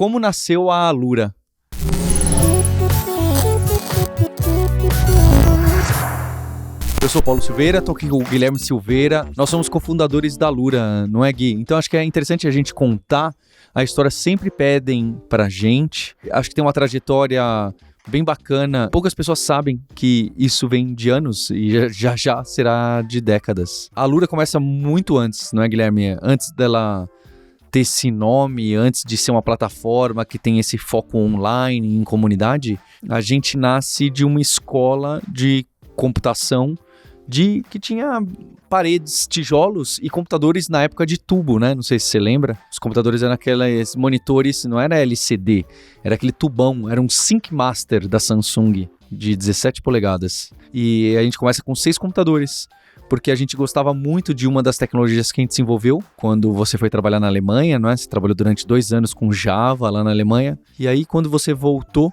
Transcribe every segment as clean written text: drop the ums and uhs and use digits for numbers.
como nasceu a Alura. Eu sou o Paulo Silveira, estou aqui com o Guilherme Silveira. Nós somos cofundadores da Alura, não é, Gui? Então acho que é interessante a gente contar. A história sempre pedem pra gente. Acho que tem uma trajetória bem bacana. Poucas pessoas sabem que isso vem de anos e já será de décadas. A Alura começa muito antes, não é, Guilherme? Antes dela ter esse nome, antes de ser uma plataforma que tem esse foco online, em comunidade, a gente nasce de uma escola de computação que tinha paredes, tijolos e computadores na época de tubo, né? Não sei se você lembra. Os computadores eram aqueles monitores, não era LCD, era aquele tubão, era um Sync Master da Samsung de 17 polegadas. E a gente começa com 6 computadores, porque a gente gostava muito de uma das tecnologias que a gente desenvolveu quando você foi trabalhar na Alemanha, não é? Você trabalhou durante 2 anos com Java lá na Alemanha. E aí, quando você voltou,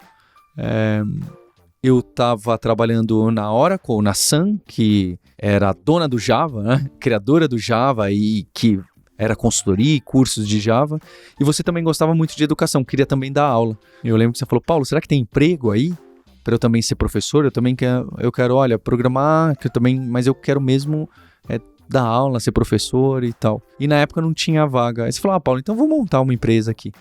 eu estava trabalhando na Oracle, na Sun, que era a dona do Java, né? Criadora do Java e que era consultoria e cursos de Java. E você também gostava muito de educação, queria também dar aula. Eu lembro que você falou, Paulo, será que tem emprego aí para eu também ser professor? Eu quero, olha, programar, mas eu quero mesmo dar aula, ser professor e tal. E na época não tinha vaga. Aí você falou, Paulo, então vou montar uma empresa aqui.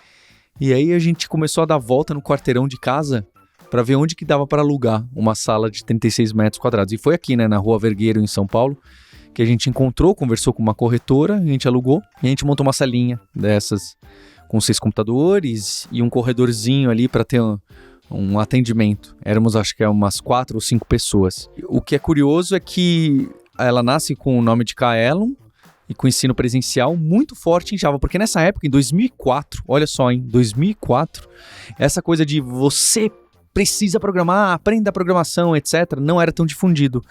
E aí a gente começou a dar volta no quarteirão de casa para ver onde que dava para alugar uma sala de 36 metros quadrados. E foi aqui, né, na Rua Vergueiro, em São Paulo, que a gente encontrou, conversou com uma corretora, a gente alugou e a gente montou uma salinha dessas com 6 computadores e um corredorzinho ali para ter um atendimento. Éramos, acho que umas 4 ou 5 pessoas. O que é curioso é que ela nasce com o nome de Kaelon e com ensino presencial muito forte em Java, porque nessa época, em 2004, olha só, em 2004, essa coisa de você precisa programar, aprenda a programação, etc., não era tão difundido.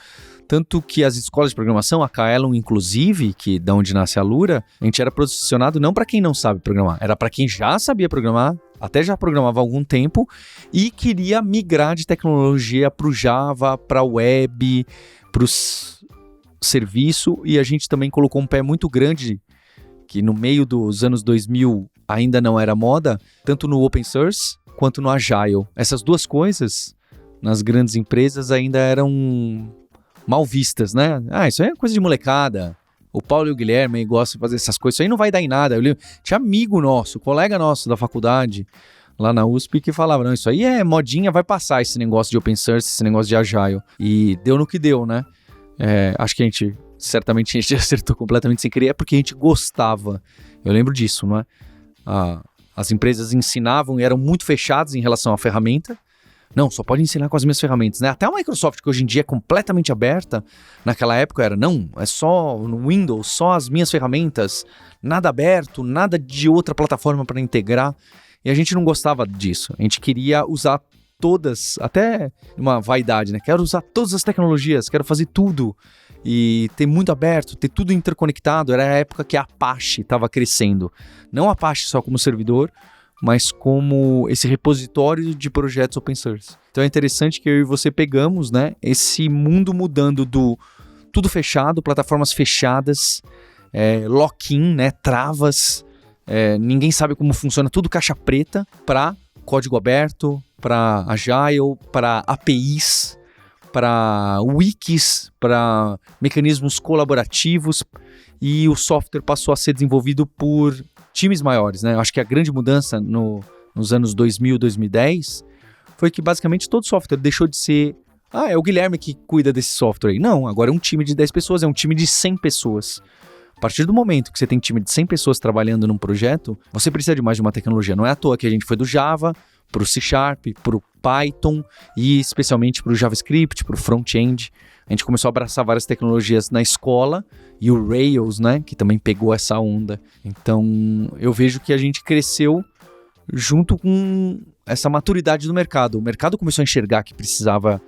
Tanto que as escolas de programação, a Kaelon inclusive, que da onde nasce a Alura, a gente era posicionado não para quem não sabe programar, era para quem já sabia programar, até já programava há algum tempo, e queria migrar de tecnologia para o Java, para a web, para o serviço, e a gente também colocou um pé muito grande, que no meio dos anos 2000 ainda não era moda, tanto no open source, quanto no Agile. Essas duas coisas, nas grandes empresas, ainda eram mal vistas, né? Isso aí é coisa de molecada. O Paulo e o Guilherme gostam de fazer essas coisas. Isso aí não vai dar em nada. Tinha amigo nosso, colega nosso da faculdade, lá na USP, que falava, não, isso aí é modinha, vai passar esse negócio de open source, esse negócio de Agile. E deu no que deu, né? Acho que certamente a gente acertou completamente sem querer, é porque a gente gostava. Eu lembro disso, não é? As empresas ensinavam e eram muito fechadas em relação à ferramenta. Não, só pode ensinar com as minhas ferramentas, né? Até a Microsoft, que hoje em dia é completamente aberta, naquela época é só no Windows, só as minhas ferramentas, nada aberto, nada de outra plataforma para integrar. E a gente não gostava disso. A gente queria usar todas, até uma vaidade, né? Quero usar todas as tecnologias, quero fazer tudo. E ter muito aberto, ter tudo interconectado. Era a época que a Apache estava crescendo. Não a Apache só como servidor, mas como esse repositório de projetos open source. Então é interessante que eu e você pegamos, né, esse mundo mudando do tudo fechado, plataformas fechadas, lock-in, né, travas, ninguém sabe como funciona, tudo caixa preta, para código aberto, para Agile, para APIs, para wikis, para mecanismos colaborativos, e o software passou a ser desenvolvido por times maiores, né? Acho que a grande mudança nos anos 2000, 2010 foi que basicamente todo software deixou de ser é o Guilherme que cuida desse software aí. Não, agora é um time de 10 pessoas, é um time de 100 pessoas. A partir do momento que você tem um time de 100 pessoas trabalhando num projeto, você precisa de mais de uma tecnologia. Não é à toa que a gente foi do Java para o C#, para o Python e especialmente para o JavaScript, para o front-end. A gente começou a abraçar várias tecnologias na escola e o Rails, né, que também pegou essa onda. Então, eu vejo que a gente cresceu junto com essa maturidade do mercado. O mercado começou a enxergar que precisava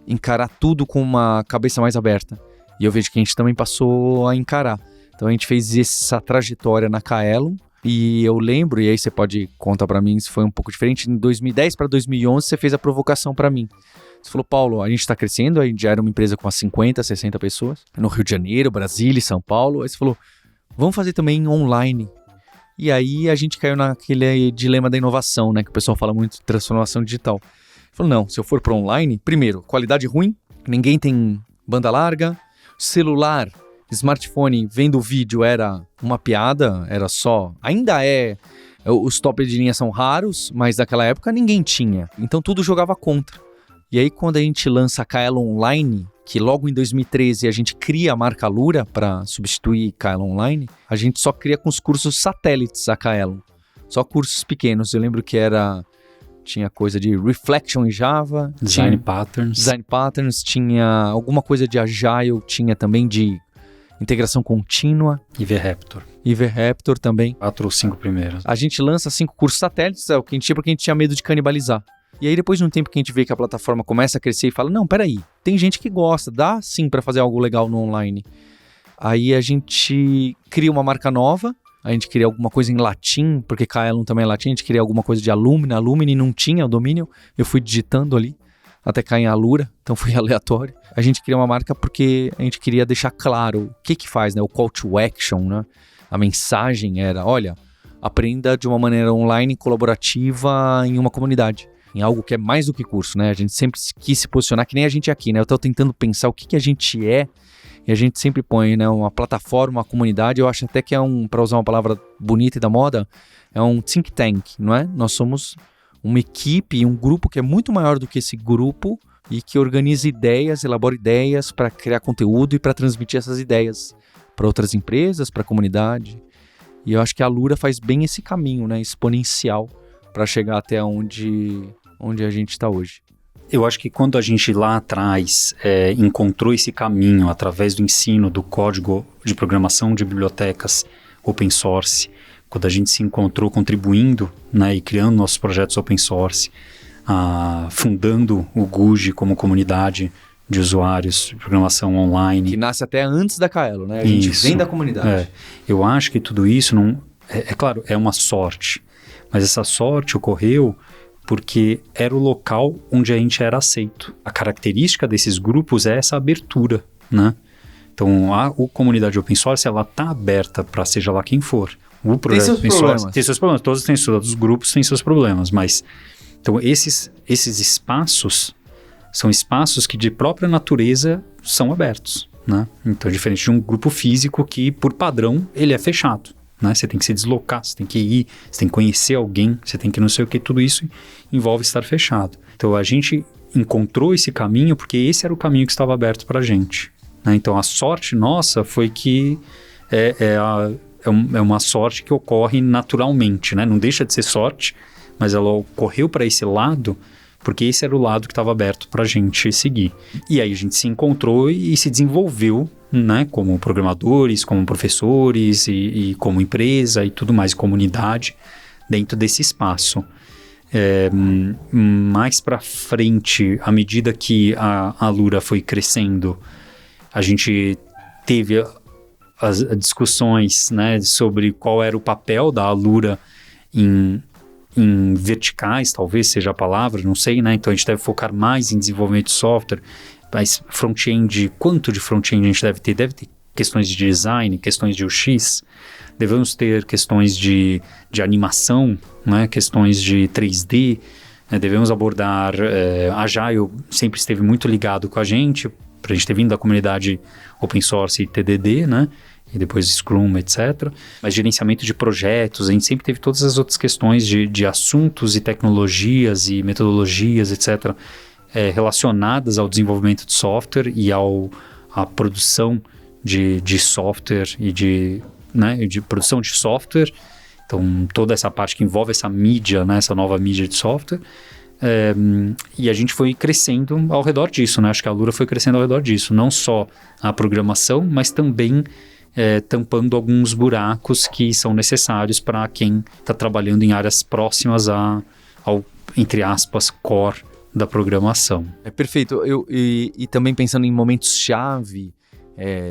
encarar tudo com uma cabeça mais aberta. E eu vejo que a gente também passou a encarar. Então, a gente fez essa trajetória na Kaelon. E eu lembro, e aí você pode contar para mim se foi um pouco diferente, em 2010 para 2011 você fez a provocação para mim. Você falou, Paulo, a gente está crescendo, a gente já era uma empresa com umas 50, 60 pessoas, no Rio de Janeiro, Brasília e São Paulo. Aí você falou, vamos fazer também online. E aí a gente caiu naquele dilema da inovação, né? Que o pessoal fala muito de transformação digital. Falou, não, se eu for para online, primeiro, qualidade ruim, ninguém tem banda larga, celular, smartphone vendo vídeo era uma piada, era só... Ainda os top de linha são raros, mas naquela época ninguém tinha. Então tudo jogava contra. E aí quando a gente lança a Kaelo Online, que logo em 2013 a gente cria a marca Alura para substituir Kaelo Online, a gente só cria com os cursos satélites a Kaelo. Só cursos pequenos. Eu lembro que tinha coisa de Reflection em Java. Design Patterns. Tinha alguma coisa de Agile, tinha também de integração contínua. IVRaptor também. 4 ou 5 primeiros. A gente lança 5 cursos satélites, é o que a gente tinha, porque a gente tinha medo de canibalizar. E aí depois de um tempo que a gente vê que a plataforma começa a crescer e fala, não, peraí, tem gente que gosta, dá sim para fazer algo legal no online. Aí a gente cria uma marca nova, a gente queria alguma coisa em latim, porque Kaelon também é latim, a gente queria alguma coisa de Alumni não tinha o domínio, eu fui digitando ali, até cair em Alura, então foi aleatório. A gente queria uma marca porque a gente queria deixar claro o que faz, né? O call to action, né? A mensagem era, olha, aprenda de uma maneira online, colaborativa em uma comunidade. Em algo que é mais do que curso, né? A gente sempre quis se posicionar, que nem a gente aqui, né? Eu tô tentando pensar o que a gente é, e a gente sempre põe, né? Uma plataforma, uma comunidade, eu acho até que para usar uma palavra bonita e da moda, é um think tank, não é? Nós somos uma equipe, um grupo que é muito maior do que esse grupo e que organiza ideias, elabora ideias para criar conteúdo e para transmitir essas ideias para outras empresas, para a comunidade. E eu acho que a Alura faz bem esse caminho, né? Exponencial para chegar até onde a gente está hoje. Eu acho que quando a gente lá atrás encontrou esse caminho através do ensino do código de programação de bibliotecas open source, quando a gente se encontrou contribuindo, né, e criando nossos projetos open source, fundando o Guji como comunidade de usuários de programação online. Que nasce até antes da Kaelo, né? A gente vem da comunidade. Eu acho que tudo isso, claro, é uma sorte, mas essa sorte ocorreu porque era o local onde a gente era aceito. A característica desses grupos é essa abertura, né? Então, a comunidade open source, ela está aberta para seja lá quem for. O projeto open source tem seus problemas. Todos os grupos têm seus problemas, mas... Então, esses espaços são espaços que, de própria natureza, são abertos, né? Então, diferente de um grupo físico que, por padrão, ele é fechado. Né? Você tem que se deslocar, você tem que ir, você tem que conhecer alguém, você tem que não sei o que, tudo isso envolve estar fechado. Então a gente encontrou esse caminho porque esse era o caminho que estava aberto para a gente. Né? Então a sorte nossa foi que é uma sorte que ocorre naturalmente, né? Não deixa de ser sorte, mas ela ocorreu para esse lado porque esse era o lado que estava aberto para a gente seguir. E aí a gente se encontrou e se desenvolveu, né, como programadores, como professores e como empresa e tudo mais, comunidade, dentro desse espaço. Mais para frente, à medida que a Alura foi crescendo, a gente teve as discussões, né, sobre qual era o papel da Alura em verticais, talvez seja a palavra, não sei, né? Então a gente deve focar mais em desenvolvimento de software, mas front-end, quanto de front-end a gente deve ter? Deve ter questões de design, questões de UX, devemos ter questões de animação, né? Questões de 3D, né? Devemos abordar Agile, sempre esteve muito ligado com a gente, para a gente ter vindo da comunidade open source e TDD, né? E depois Scrum, etc. Mas gerenciamento de projetos, a gente sempre teve todas as outras questões de assuntos e tecnologias e metodologias, etc., relacionadas ao desenvolvimento de software e à produção de software e de produção de software. Então, toda essa parte que envolve essa mídia, né, essa nova mídia de software. E a gente foi crescendo ao redor disso, né? Acho que a Alura foi crescendo ao redor disso. Não só a programação, mas também tampando alguns buracos que são necessários para quem está trabalhando em áreas próximas ao, entre aspas, core da programação. Perfeito. E também pensando em momentos-chave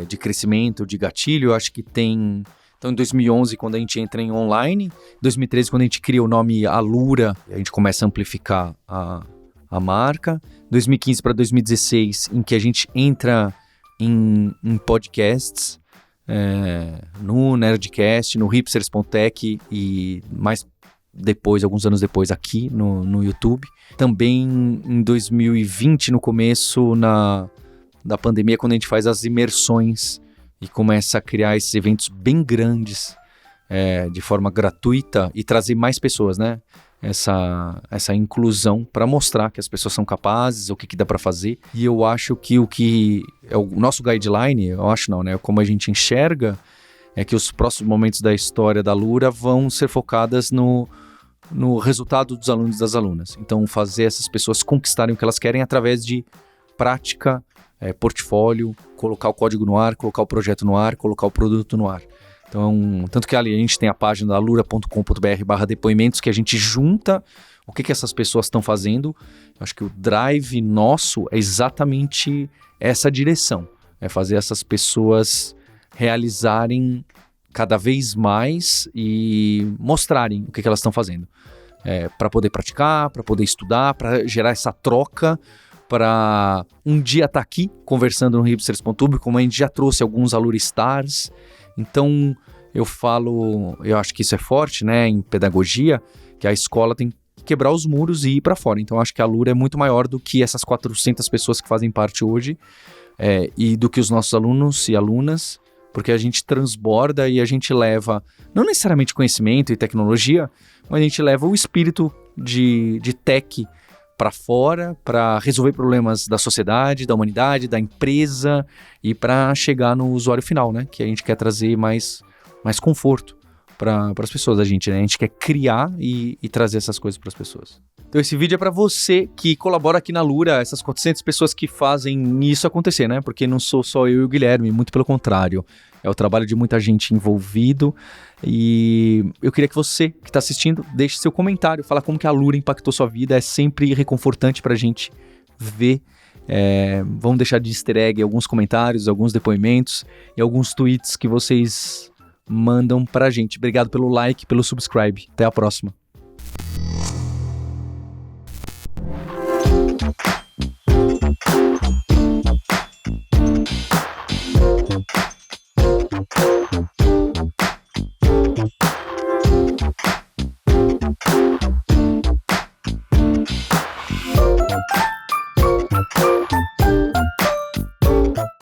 de crescimento, de gatilho, eu acho que tem... Então, em 2011, quando a gente entra em online, em 2013, quando a gente cria o nome Alura, a gente começa a amplificar a marca. 2015 para 2016, em que a gente entra em podcasts, no Nerdcast, no hipsters.tech e mais depois, alguns anos depois, aqui no YouTube. Também em 2020, no começo da pandemia, quando a gente faz as imersões e começa a criar esses eventos bem grandes, de forma gratuita e trazer mais pessoas, né? Essa inclusão para mostrar que as pessoas são capazes, o que dá para fazer. E eu acho que o que é o nosso guideline, eu acho não, né? Como a gente enxerga é que os próximos momentos da história da Lura vão ser focadas no resultado dos alunos e das alunas. Então, fazer essas pessoas conquistarem o que elas querem através de prática, portfólio, colocar o código no ar, colocar o projeto no ar, colocar o produto no ar. Então, tanto que ali a gente tem a página da alura.com.br/depoimentos, que a gente junta o que essas pessoas estão fazendo. Eu acho que o drive nosso é exatamente essa direção. É fazer essas pessoas realizarem cada vez mais e mostrarem o que elas estão fazendo. Para poder praticar, para poder estudar, para gerar essa troca, para um dia estar aqui conversando no hipsters.tube, como a gente já trouxe alguns Alura Stars. Então, eu acho que isso é forte, né, em pedagogia, que a escola tem que quebrar os muros e ir para fora. Então, eu acho que a Alura é muito maior do que essas 400 pessoas que fazem parte hoje, e do que os nossos alunos e alunas, porque a gente transborda e a gente leva, não necessariamente conhecimento e tecnologia, mas a gente leva o espírito de tech para fora, para resolver problemas da sociedade, da humanidade, da empresa e para chegar no usuário final, né? Que a gente quer trazer mais conforto para as pessoas, a gente quer criar e trazer essas coisas para as pessoas. Então esse vídeo é para você que colabora aqui na Lura, essas 400 pessoas que fazem isso acontecer, né? Porque não sou só eu e o Guilherme, muito pelo contrário. É o trabalho de muita gente envolvido e eu queria que você que está assistindo deixe seu comentário, falar como que a Lura impactou sua vida, é sempre reconfortante para a gente ver. Vamos deixar de easter egg alguns comentários, alguns depoimentos e alguns tweets que vocês mandam pra gente. Obrigado pelo like, pelo subscribe. Até a próxima.